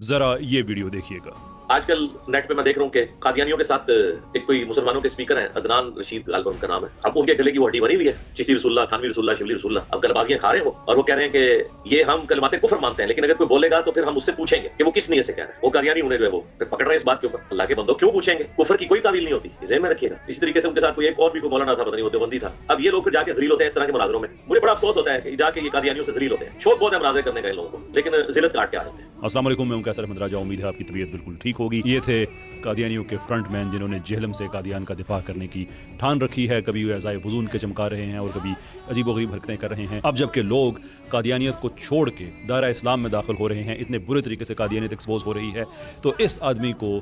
जरा ये वीडियो देखिएगा। आजकल नेट पे मैं देख रहा हूँ कि कादियानियों के साथ एक कोई मुसलमानों के स्पीकर हैं, अदनान रशीद गालिबा उनका नाम है। अब उनके गले की वो हड्डी बनी हुई है, चिश्ती रसूलुल्लाह, थानवी रसूलुल्लाह, शिबली रसूलुल्लाह। अब गलबाजियां खा रहे हैं वो, और वो कह रहे हैं कि ये हम कलमाते कुफ्र मानते हैं, लेकिन अगर कोई बोलेगा तो फिर हम उससे पूछेंगे कि वो किस नियत से कह रहा है। वो कादियानी उन्हें जो है वो फिर पकड़ रहे हैं इस बात के ऊपर। अल्लाह के बंदो, क्यों पूछेंगे? कुफ्र की कोई तावील नहीं होती, ज़हन में रखिएगा। इसी तरीके से उनके साथ कोई एक और भी कोई मौलाना था, पता नहीं वो देवबंदी था। अब ये लोग फिर जाके जलील होते हैं इस तरह के मुनाजरों में। मुझे बड़ा अफसोस होता है कि जाके ये कादियानियों से जलील होते हैं। शौक बहुत है मुनाजरे करने का इन लोगों को, लेकिन जिलत काट के आ जाते हैं। अस्सलाम वालेकुम, मैं हूं कैसर अहमद राजा। उम्मीद है आपकी तबीयत बिल्कुल ठीक होगी। ये थे कादियानियों के फ्रंटमैन जिन्होंने जेहलम से कादियान का दिफा करने की ठान रखी है। कभी एज़ाए फजूल के चमका रहे हैं और कभी अजीबोगरीब हरकतें कर रहे हैं। अब जबकि लोग कादियानियत को छोड़ के दायरा इस्लाम में दाखिल हो रहे हैं, इतने बुरे तरीके से कादियानियत एक्सपोज हो रही है, तो इस आदमी को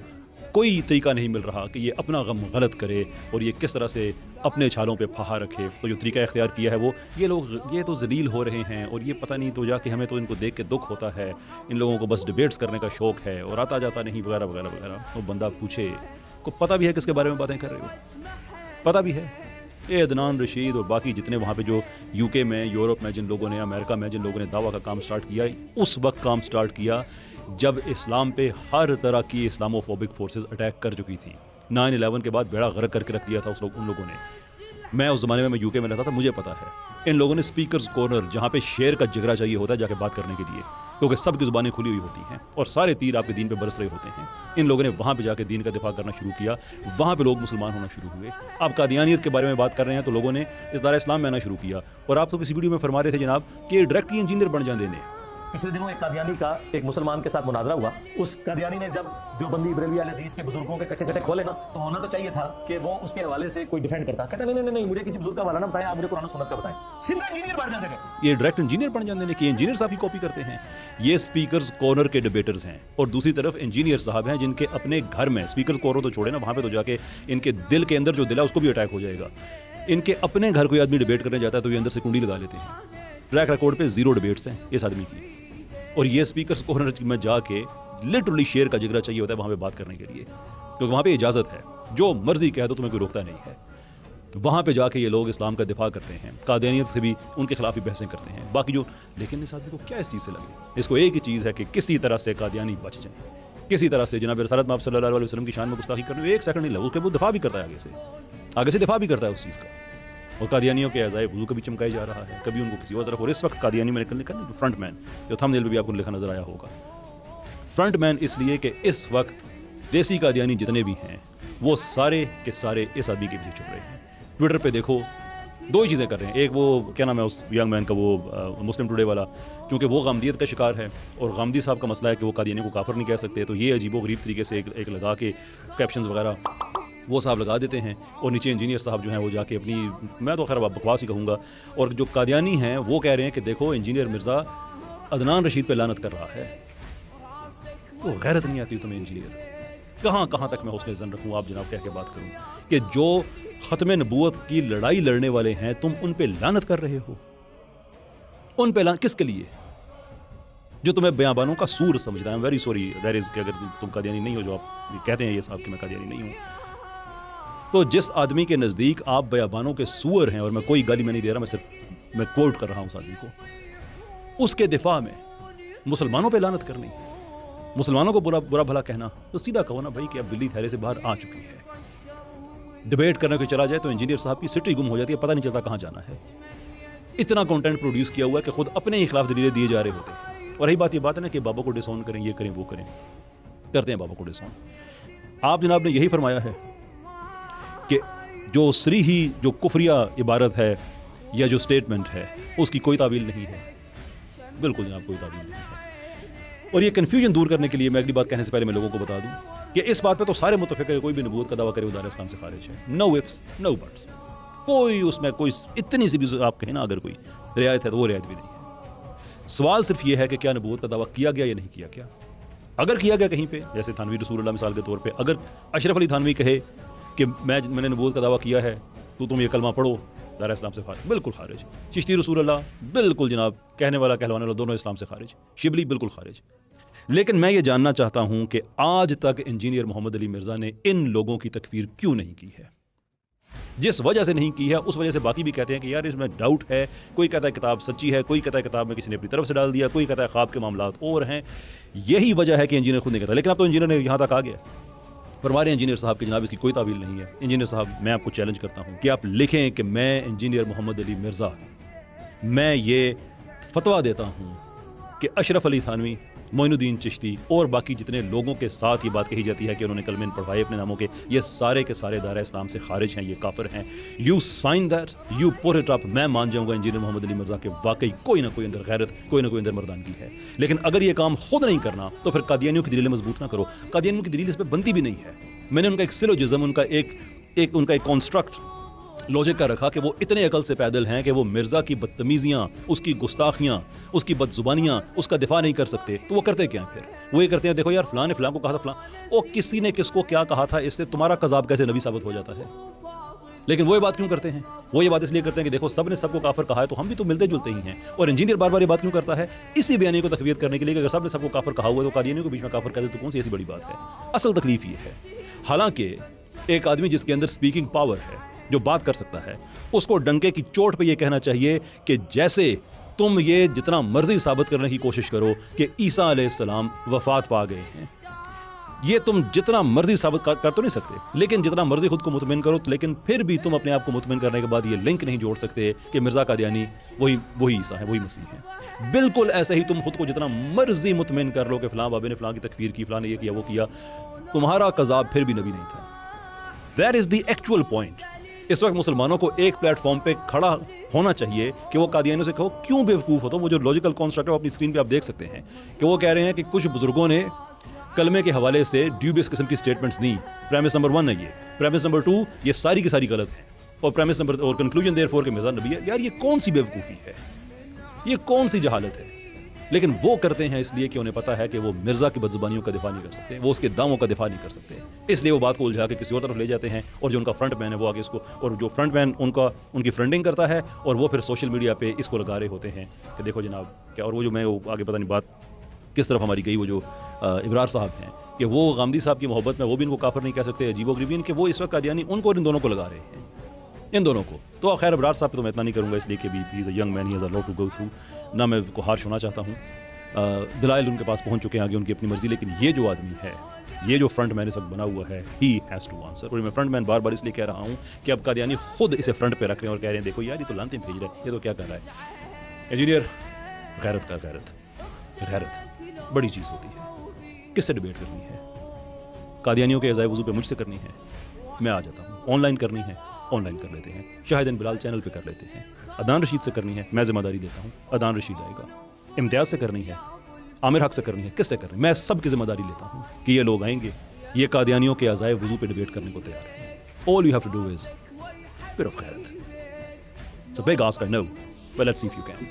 कोई तरीका नहीं मिल रहा कि ये अपना गम गलत करे और ये किस तरह से अपने छालों पे फहा रखे। तो जो तरीका इख्तियार किया है वो, ये लोग ये तो जलील हो रहे हैं और ये पता नहीं तो जाके हमें तो इनको देख के दुख होता है। इन लोगों को बस डिबेट्स करने का शौक़ है और आता जाता नहीं वगैरह वगैरह वगैरह। तो बंदा पूछे को पता भी है किसके बारे में बातें कर रहे हो, पता भी है। ये अदनान रशीद और बाकी जितने वहाँ पे जो यूके में, यूरोप में जिन लोगों ने, अमेरिका में जिन लोगों ने दावा का काम स्टार्ट किया, उस वक्त काम स्टार्ट किया जब इस्लाम पे हर तरह की इस्लामोफोबिक फोर्सेस अटैक कर चुकी थी। 9/11 के बाद बेड़ा गर्क करके रख दिया था उन लोगों ने। मैं उस ज़माने में यूके में रहता था, मुझे पता है। इन लोगों ने स्पीकर्स कॉर्नर, जहाँ पे शेर का जिगरा चाहिए होता है जाके बात करने के लिए, क्योंकि सबकी ज़ुबानें खुली हुई होती हैं और सारे तीर आपके दीन पे बरस रहे होते हैं, इन लोगों ने वहाँ पे जाके दीन का दिफा करना शुरू किया। वहाँ पे लोग मुसलमान होना शुरू हुए। आप कादियानियत के बारे में बात कर रहे हैं तो लोगों ने इस दायरा इस्लाम में आना शुरू किया। और आप तो किसी वीडियो में फरमा रहे थे जनाब कि डायरेक्ट इंजीनियर बन जाने देने। पिछले दिनों एक कादियानी का एक मुसलमान के साथ मुनाजरा हुआ। उस कादियानी ने जब देवबंदी बरेलवी अहले हदीस के बुजुर्गों के कच्चे चटे खोले ना, तो होना तो चाहिए था कि वो उसके हवाले से कोई डिफेंड करता। कहता नहीं नहीं नहीं, मुझे किसी बुजुर्ग का हवाला ना बताएं, आप मुझे कुरान और सुन्नत का बताएं। सीधा इंजीनियर बन जाते हैं। ये डायरेक्ट इंजीनियर बन जाने की इंजीनियर साहब ही कॉपी करते हैं। ये स्पीकर्स कॉर्नर के डिबेटर्स हैं और दूसरी तरफ इंजीनियर साहब हैं जिनके अपने घर में, स्पीकर कॉर्नर तो छोड़े ना, वहाँ पे तो जाके इनके दिल के अंदर जो दिल है उसको भी अटैक हो जाएगा। इनके अपने घर कोई आदमी डिबेट करने जाता है तो ये अंदर से कुंडी लगा लेते हैं। ट्रैक रिकॉर्ड पे 0 डिबेट्स हैं इस आदमी की। और ये स्पीकर्स कॉर्नर में जाके लिटरली शेर का जिगरा चाहिए होता है वहाँ पे बात करने के लिए, क्योंकि वहाँ पे इजाज़त है, जो मर्जी कह दो तुम्हें कोई रोकता नहीं है। वहाँ पे जाके ये लोग इस्लाम का दिफा करते हैं, कादियानियत से भी उनके खिलाफ ही बहसें करते हैं। बाकी जो, लेकिन इस आदमी को क्या इस चीज़ से लगे? इसको एक ही चीज़ है कि किसी तरह से कादियानी बच जाए, किसी तरह से जनाब रसूलुल्लाह सल्लल्लाहु अलैहि वसल्लम की शान में गुस्ताखी करने, एक सेकंड नहीं लगा उसके, वो दिफा भी करता है आगे से दिफा भी करता है उस चीज़ का। और कादियानियों के एज़ाए वज़ू कभी चमकाया जा रहा है, कभी उनको किसी और तरफ। और इस वक्त कादियानी में निकलने का फ्रंट मैन, जो थंबनेल पे भी आपको लिखा नजर आया होगा, फ्रंट मैन इसलिए कि इस वक्त देसी कादियानी जितने भी हैं वो सारे के सारे इस आदमी के पीछे छुप रहे हैं। ट्विटर पे देखो, 2 ही चीज़ें कर रहे हैं। एक वो क्या नाम है उस यंग मैन का, वो मुस्लिम टुडे वाला, क्योंकि वो गामदीयत का शिकार है और गामदी साहब का मसला है कि वो कादियानी को काफिर नहीं कह सकते, तो ये अजीबो गरीब तरीके से एक लगा के कैप्शंस वगैरह वो साहब लगा देते हैं और नीचे इंजीनियर साहब जो हैं वो जाके अपनी, मैं तो खैर बकवास ही कहूँगा। और जो कादियानी हैं वो कह रहे हैं कि देखो इंजीनियर मिर्ज़ा अदनान रशीद पे लानत कर रहा है। तो गैरत नहीं आती तुम्हें इंजीनियर? कहाँ कहाँ तक मैं उसमें ज़न रखूँ, आप जनाब कह के बात करूँ कि जो ख़त्म नबूवत की लड़ाई लड़ने वाले हैं तुम उन पे लानत कर रहे हो। उन पे किसके लिए? जो तुम्हें बयाबानों का सूर समझ रहा है। वेरी सॉरी दैट इज़ कि अगर तुम कादियानी नहीं हो, जो आप कहते हैं ये साहब कि मैं कादियानी नहीं हूँ, तो जिस आदमी के नज़दीक आप बयाबानों के सूअर हैं, और मैं कोई गाली में नहीं दे रहा, मैं कोट कर रहा हूँ उस आदमी को, उसके दिफा में मुसलमानों पे लानत करनी, मुसलमानों को बुरा भला कहना, तो सीधा कहो ना भाई कि अब बिल्ली थैले से बाहर आ चुकी है। डिबेट करने को चला जाए तो इंजीनियर साहब की सिटी गुम हो जाती है, पता नहीं चलता कहाँ जाना है। इतना कंटेंट प्रोड्यूस किया हुआ है कि खुद अपने ही खिलाफ दलीलें दिए जा रहे होते हैं। और यही बात है ना कि बाबा को डिसऑन करें, ये करें वो करें, करते हैं बाबा को डिसऑन। आप जनाब ने यही फरमाया है कि जो सरी ही जो कुफरिया इबारत है या जो स्टेटमेंट है उसकी कोई तावील नहीं है। बिल्कुल जनाब, कोई तावील नहीं है। और ये कन्फ्यूजन दूर करने के लिए मैं अगली बात कहने से पहले मैं लोगों को बता दूं कि इस बात पे तो सारे मुतफ़िक़ है, कोई भी नबूवत का दावा करे वो दायरा इस्लाम से खारिज है। नो इफ्स नो बट्स, कोई उसमें कोई इतनी सी भी आप कहें ना अगर कोई रियायत है तो वो रियायत भी नहीं है। सवाल सिर्फ ये है कि क्या नबूवत का दावा किया गया या नहीं किया गया। अगर किया गया कहीं पे, जैसे थानवी रसूलुल्लाह मिसाल के तौर पे, अगर अशरफ अली थानवी कहे कि मैंने नबूवत का दावा किया है तो तुम ये कलमा पढ़ो, दायरा इस्लाम से खारिज, बिल्कुल खारिज। चिश्ती रसूलुल्लाह बिल्कुल जनाब, कहने वाला कहलवाने वाला दोनों इस्लाम से खारिज। शिबली बिल्कुल खारिज। लेकिन मैं ये जानना चाहता हूं कि आज तक इंजीनियर मोहम्मद अली मिर्ज़ा ने इन लोगों की तकफीर क्यों नहीं की है। जिस वजह से नहीं की है उस वजह से बाकी भी कहते हैं कि यार इसमें डाउट है, कोई कहता है किताब सच्ची है, कोई कहता है किताब में किसी ने अपनी तरफ से डाल दिया, कोई कहता है ख्वाब के मामलात और हैं। यही वजह है कि इंजीनियर खुद नहीं कहता, लेकिन अब तो इंजीनियर ने यहाँ तक आ गया। पर हमारे इंजीनियर साहब की जनाब इसकी कोई तावील नहीं है। इंजीनियर साहब, मैं आपको चैलेंज करता हूँ कि आप लिखें कि मैं इंजीनियर मोहम्मद अली मिर्ज़ा, मैं ये फतवा देता हूँ कि अशरफ अली थानवी, मोइनुद्दीन चिश्ती और बाकी जितने लोगों के साथ ये बात कही जाती है कि उन्होंने कलमे पढ़वाए अपने नामों के, ये सारे के सारे दायरा इस्लाम से खारिज हैं, ये काफिर हैं। You sign that, you put it up, मैं मान जाऊंगा इंजीनियर मोहम्मद अली मिर्ज़ा के वाकई कोई ना कोई अंदर गैरत, कोई ना कोई अंदर मर्दानगी है। लेकिन अगर ये काम खुद नहीं करना तो फिर कादियानियों की दलीलें मजबूत ना करो। कादियानियों की दलील इस पर बनती भी नहीं है। मैंने उनका एक सिलोजिज्म, उनका एक कॉन्स्ट्रक्ट लॉजिक का रखा कि वो इतने अकल से पैदल हैं कि वो मिर्ज़ा की बदतमीज़ियाँ, उसकी गुस्ताखियाँ, उसकी बदजुबानियाँ, उसका दिफा नहीं कर सकते। तो वो करते क्या फिर? वो ये करते हैं, देखो यार फ़लाँ ने फ़लाँ को कहा था, फ़लाँ ओ किसी ने किसको क्या कहा था, इससे तुम्हारा कज़ाब कैसे नबी साबित हो जाता है। लेकिन वो ये बात क्यों करते हैं? वो ये बात इसलिए करते हैं कि देखो सब ने सबको काफिर कहा है तो हम भी तो मिलते जुलते ही हैं। और इंजीनियर बार बार ये बात क्यों करता है? इसी बयानी को तकवीत करने के लिए कि अगर सब ने सबको काफिर कहा हुआ है तो कादियानियों के बीच में काफिर कहते तो कौन सी ऐसी बड़ी बात है। असल तकलीफ ये है, हालांकि एक आदमी जिसके अंदर स्पीकिंग पावर है, जो बात कर सकता है, उसको डंके की चोट पे ये कहना चाहिए कि जैसे तुम ये जितना मर्जी साबित करने की कोशिश करो कि ईसा अलैहिस्सलाम वफात पा गए हैं, ये तुम जितना मर्जी साबित कर तो नहीं सकते, लेकिन जितना मर्जी खुद को मुतमिन करो, लेकिन फिर भी तुम अपने आप को मुतमिन करने के बाद ये लिंक नहीं जोड़ सकते कि मिर्ज़ा कादियानी वही ईसा है, वही मसीह है। बिल्कुल ऐसे ही तुम खुद को जितना मर्जी मुतमिन कर लो कि फलां बाबे ने फलां की तकफीर की, फलां ने ये किया वो किया, तुम्हारा कज़ाब फिर भी नबी नहीं था। That is the actual point. इस वक्त मुसलमानों को एक प्लेटफॉर्म पे खड़ा होना चाहिए कि वो कादियानियों से कहो क्यों बेवकूफ़ हो। तो वो जो लॉजिकल कॉन्स्ट्रक्ट है अपनी स्क्रीन पे आप देख सकते हैं कि वो कह रहे हैं कि कुछ बुजुर्गों ने कलमे के हवाले से ड्यूबियस किस्म की स्टेटमेंट्स दी। प्रेमिस नंबर 1 है ये, प्रेमिस नंबर 2 ये सारी की सारी गलत है, और प्रेमिस नंबर और कंक्लूजन देयरफॉर के मिर्ज़ा नबी है। यार ये कौन सी बेवकूफ़ी है, ये कौन सी जहालत है। लेकिन वो करते हैं इसलिए कि उन्हें पता है कि वो मिर्ज़ा की बदजुबानियों का दिफा नहीं कर सकते, वो उसके दावों का दिफा नहीं कर सकते, इसलिए वो बात को उलझा के किसी और तरफ ले जाते हैं। और जो उनका फ्रंट मैन है वो आगे इसको, और जो फ्रंट मैन उनकी फ्रंडिंग करता है, और वो फिर सोशल मीडिया पे इसको लगा रहे होते हैं कि देखो जनाब क्या। और वो जो मैं आगे पता नहीं बात किस तरफ हमारी गई, वो जो इब्रार साहब हैं कि वो गामदी साहब की मोहब्बत में वो भी इनको काफिर नहीं कह सकते, अजीबोगरीब, इनके वो इस वक्त कादियानी उनको और इन दोनों को लगा रहे हैं, इन दोनों को। तो खैर इब्रार साहब पे तो मैं इतना नहीं करूँगा, इसलिए कि भी he is a young man, he has a lot to go through, ना मैं उनको हार्श होना चाहता हूँ। दलाइल उनके पास पहुँच चुके हैं, आगे उनकी अपनी मर्जी। लेकिन ये जो आदमी है, ये जो फ्रंट मैन इस वक्त बना हुआ है, ही हैज़ टू आंसर। और मैं फ्रंट मैन बार बार इसलिए कह रहा हूँ कि अब कादियानी खुद इसे फ्रंट पे रख रहे हैं और कह रहे हैं देखो यार ये तो लानतें भेज रहा है, ये तो क्या कर रहा है। इंजीनियर गैरत बड़ी चीज़ होती है, किससे डिबेट करनी है? कादियानियों के अज़ाए वज़ू पे मुझसे करनी है, मैं आ जाता हूँ। ऑनलाइन करनी है, ऑनलाइन कर लेते हैं, शाहिद बिलाल चैनल पे कर लेते हैं। अदनान रशीद से करनी है, मैं जिम्मेदारी देता हूँ, अदनान रशीद आएगा। इम्तियाज़ से करनी है, आमिर हक से करनी है, किससे करनी है, मैं सब की जिम्मेदारी लेता हूँ कि ये लोग आएंगे, ये कादियानियों के अज़ाए वज़ू पे डिबेट करने को तैयार हैं। All you have to do is bit of खैरत। It's a big ask, I know, but let's see if you can.